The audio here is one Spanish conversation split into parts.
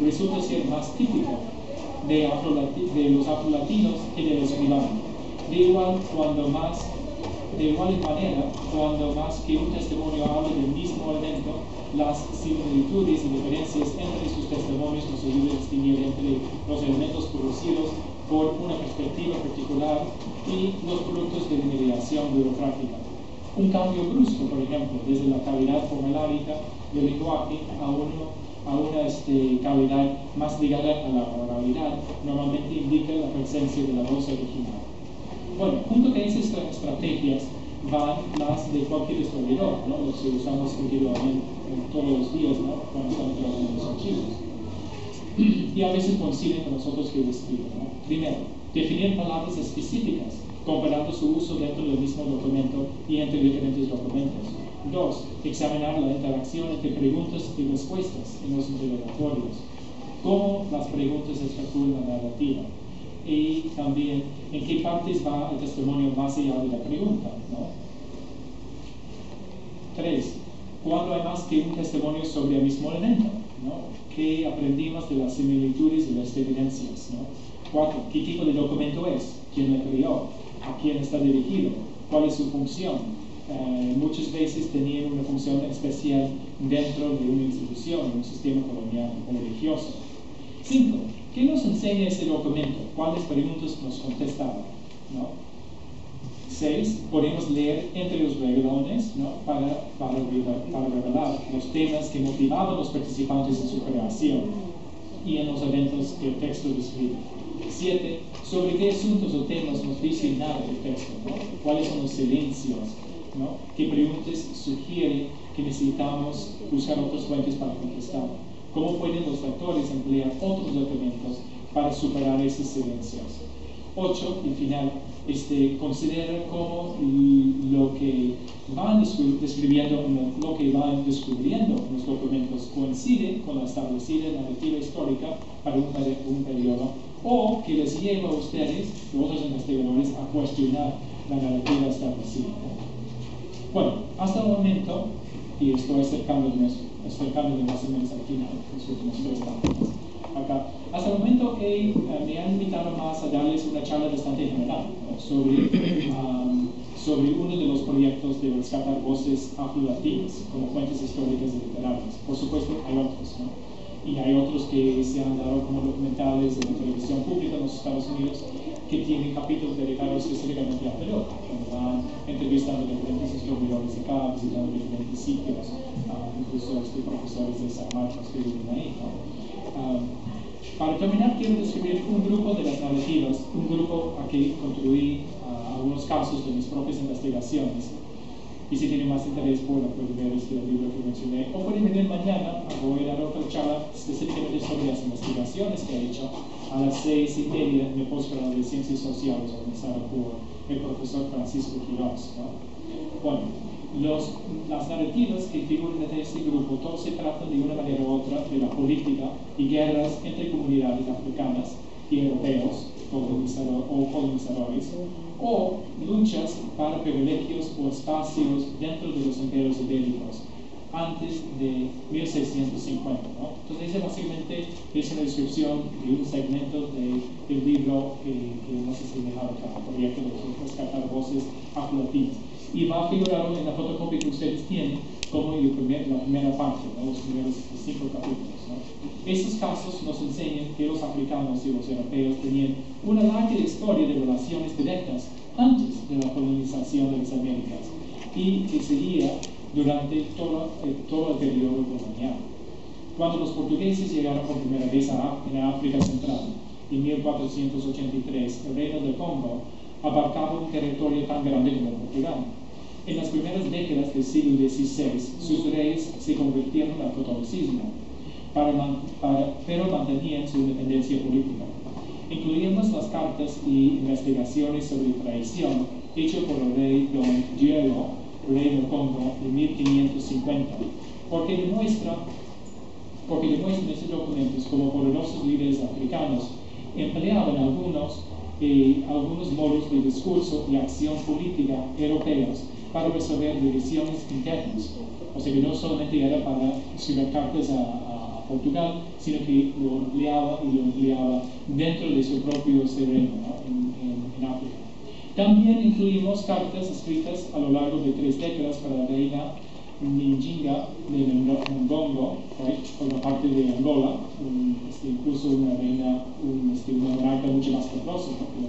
resulta ser más típico de los afrolatinos que de los cubanos. De igual manera, cuando más que un testimonio habla del mismo evento, las similitudes y diferencias entre sus testimonios nos ayudan a distinguir entre los elementos producidos por una perspectiva particular y los productos de la mediación burocrática. Un cambio brusco, por ejemplo, desde la cavidad formulárica del lenguaje a una cavidad más ligada a la oralidad, normalmente indica la presencia de la voz original. Bueno, junto con esas estrategias van las de cualquier historiador, ¿no? Los que usamos continuamente todos los días, ¿no? Cuando estamos trabajando en los archivos. Y a veces coinciden con los otros que describo, ¿no? Primero, definir palabras específicas, comparando su uso dentro del mismo documento y entre diferentes documentos. 2. Examinar la interacción entre preguntas y respuestas en los interrogatorios, cómo las preguntas estructuran la narrativa, y también en qué partes va el testimonio más allá de la pregunta, ¿no? 3. Cuando hay más que un testimonio sobre el mismo elemento, ¿no? ¿Qué aprendimos de las similitudes y las evidencias, ¿no? 4. ¿Qué tipo de documento es? ¿Quién lo creó? ¿A quién está dirigido? ¿Cuál es su función? Muchas veces tenían una función especial dentro de una institución, un sistema colonial o religioso. 5. ¿Qué nos enseña ese documento? ¿Cuáles preguntas nos contestaban, ¿no? 6. Podemos leer entre los renglones, ¿no? para revelar los temas que motivaban a los participantes en su creación y en los eventos que el texto describe. 7. ¿Sobre qué asuntos o temas nos dice nada el texto, ¿no? ¿Cuáles son los silencios, ¿no? ¿Qué preguntas sugiere que necesitamos buscar otras fuentes para contestar? ¿Cómo pueden los lectores emplear otros documentos para superar esos silencios? 8. Y final, considera cómo lo que van describiendo, lo que van descubriendo en los documentos coincide con la establecida narrativa histórica para un periodo, o que les lleva a ustedes, los otros investigadores, a cuestionar la narrativa establecida. Bueno, hasta el momento, y estoy acercándome más o menos al final, los últimos 3 páginas. Acá. Hasta el momento me han invitado más a darles una charla bastante general, ¿no? sobre uno de los proyectos de rescatar voces afrolatinas como fuentes históricas y literarias. Por supuesto, hay otros, ¿no? Y hay otros que se han dado como documentales en la televisión pública en los Estados Unidos que tienen capítulos dedicados específicamente a Perú, donde van entrevistando diferentes historiadores acá, visitando diferentes sitios, incluso profesores de San Marcos que viven ahí, ¿no? Para terminar, quiero describir un grupo de las narrativas, un grupo a que contribuí algunos casos de mis propias investigaciones. Y si tienen más interés, pueden ver este libro que mencioné. O pueden venir mañana, voy a dar otra charla específicamente sobre las investigaciones que he hecho a las 6:30 en el posgrado de Ciencias Sociales, organizado por el profesor Francisco Quirós, ¿no? Bueno, las narrativas que figuran en este grupo, todos se tratan de una manera u otra de la política y guerras entre comunidades africanas y europeos, colonizadores, o luchas para privilegios o espacios dentro de los imperios ibéricos antes de 1650, ¿no? Entonces, básicamente es una descripción de un segmento del libro que hemos enseñado acá, el proyecto de rescatar voces afrolatinas. Y va a figurar en la fotocopia que ustedes tienen como la primera parte, ¿no? Los primeros 5 capítulos, ¿no? Estos casos nos enseñan que los africanos y los europeos tenían una larga historia de relaciones directas antes de la colonización de las Américas y que seguía durante todo el periodo colonial. Cuando los portugueses llegaron por primera vez en África Central, en 1483, el reino del Congo abarcaba un territorio tan grande como Portugal. En las primeras décadas del siglo XVI, sus reyes se convirtieron al catolicismo, pero mantenían su independencia política. Incluimos las cartas y investigaciones sobre traición hechas por el rey Don Diego, rey del Congo, en 1550, porque demuestran estos documentos como poderosos líderes africanos empleaban algunos modos de discurso y acción política europeos para resolver divisiones internas. O sea que no solamente era para escribir cartas a Portugal, sino que lo empleaba y lo empleaba dentro de su propio terreno, ¿no? en África. También incluimos cartas escritas a lo largo de 3 décadas para la reina Njinga de Ngongo, por la parte de Angola, incluso una reina, una monarca mucho más poderosa, ¿no? que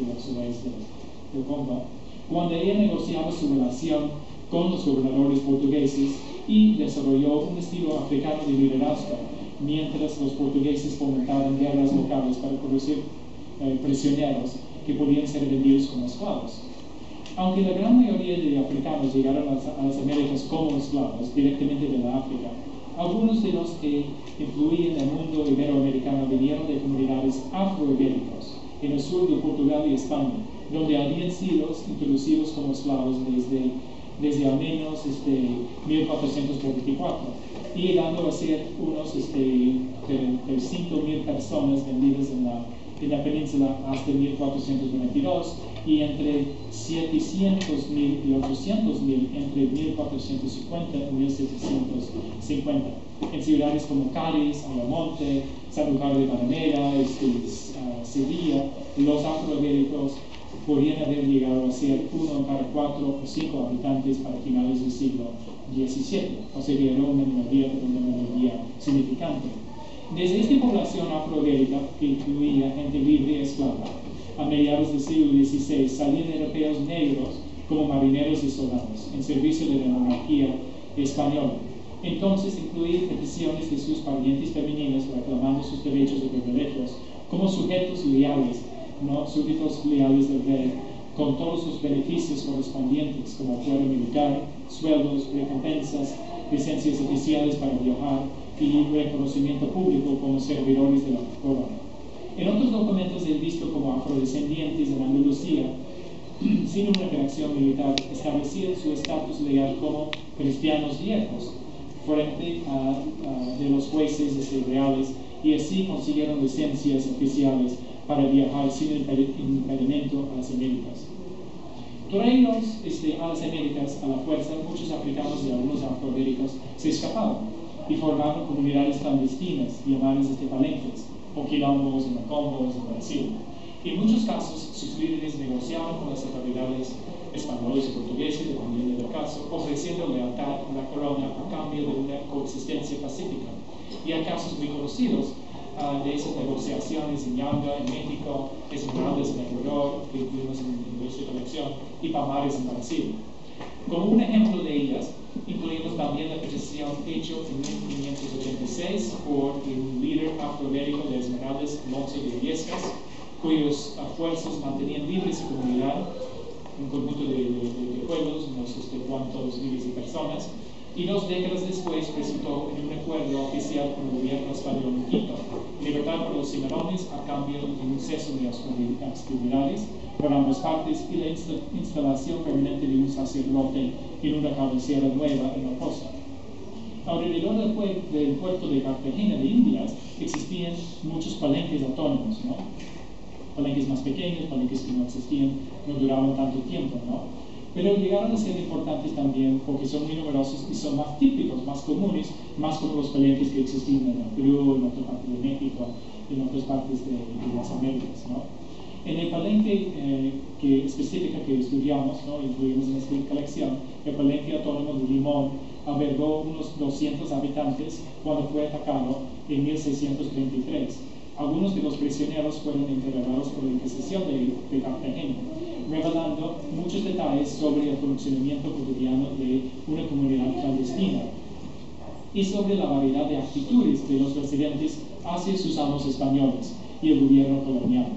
los reyes de Congo, cuando ella negociaba su relación con los gobernadores portugueses y desarrolló un estilo africano de liderazgo, mientras los portugueses fomentaban guerras locales para producir prisioneros que podían ser vendidos como esclavos. Aunque la gran mayoría de africanos llegaron a las Américas como esclavos directamente de la África, algunos de los que influían en el mundo iberoamericano vinieron de comunidades afroibéricas en el sur de Portugal y España, donde habían sido introducidos como esclavos desde al menos 1424, y llegando a ser unos 5.000 personas vendidas en la península hasta 1492, y entre 700.000 y 800.000 entre 1450 y 1750, en ciudades como Cádiz, Ayamonte, Sanlúcar de Barrameda, Sevilla. Los afroibéricos podrían haber llegado a ser 1 cada 4 o 5 habitantes para finales del siglo XVII, o sea que era una minoría significante. Desde esta población afroibérica, que incluía gente libre y esclava, a mediados del siglo XVI salían europeos negros como marineros y soldados en servicio de la monarquía española. Entonces incluían peticiones de sus parientes femeninas reclamando sus derechos y privilegios como sujetos leales, no súbditos leales del rey, con todos los beneficios correspondientes como fuero militar, sueldos, recompensas, licencias oficiales para viajar y reconocimiento público como servidores de la corona. En otros documentos es visto como afrodescendientes en Andalucía, sin una reacción militar, establecían su estatus legal como cristianos viejos frente de los jueces reales, y así consiguieron licencias oficiales para viajar sin impedimento a las Américas. Traídos a las Américas a la fuerza, muchos africanos y algunos afroibéricos se escapaban y formaron comunidades clandestinas llamadas palenques, o quilombos, macombos en Brasil. En muchos casos, sus líderes negociaban con las autoridades españoles y portugueses, dependiendo del caso, ofreciendo lealtad a la corona a cambio de una coexistencia pacífica. Y hay casos muy conocidos de esas negociaciones en Yanga, en México, Esmeraldas en Ecuador, que incluimos en nuestra colección, y Palmares en Brasil. Como un ejemplo de ellas, incluimos también la petición hecha en 1586 por el líder afroibérico de Esmeraldas, Alonso de Illescas, cuyos esfuerzos mantenían libre su comunidad, un conjunto de pueblos, unos cuantos miles de personas, y 2 décadas después resultó en un acuerdo oficial con el gobierno español en Quito, libertad por los cimarrones a cambio de un cese de hostilidades por ambas partes y la instalación permanente de un sacerdote en una cabecera nueva en la costa. Alrededor del puerto de Cartagena de Indias existían muchos palenques autónomos, ¿no? Palenques más pequeños, palenques que no existían, no duraban tanto tiempo, ¿no? Pero llegaron a ser importantes también porque son muy numerosos y son más típicos, más comunes, más como los palenques que existían en Perú, en otra parte de México, en otras partes de las Américas, ¿no? En el palenque específico que estudiamos, ¿no? Incluimos en esta colección, el palenque autónomo de Limón albergó unos 200 habitantes cuando fue atacado en 1633. Algunos de los prisioneros fueron interrogados por la Inquisición de Cartagena, revelando muchos detalles sobre el funcionamiento cotidiano de una comunidad clandestina y sobre la variedad de actitudes de los residentes hacia sus amos españoles y el gobierno colonial.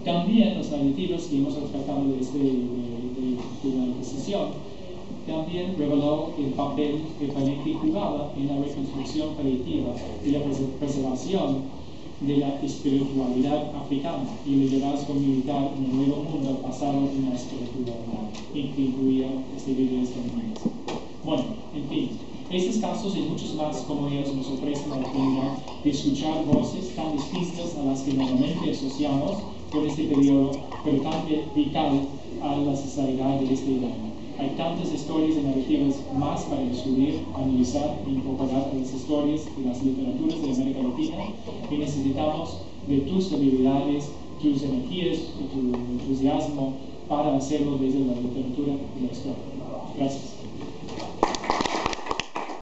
También los narrativos que hemos rescatado de la Inquisición también reveló el papel que el palenque jugaba en la reconstrucción colectiva y la preservación de la espiritualidad africana y el liderazgo militar en el Nuevo Mundo basado en la espiritualidad, que incluía líderes femeninos. Bueno, en fin, estos casos y muchos más como ellos nos ofrecen la oportunidad de escuchar voces tan distintas a las que normalmente asociamos con este periodo, pero tan vital a la sociedad de este año. Hay tantas historias y narrativas más para descubrir, analizar e incorporar a las historias y las literaturas de América Latina, y necesitamos de tus habilidades, tus energías y tu entusiasmo para hacerlo desde la literatura y la historia. Gracias.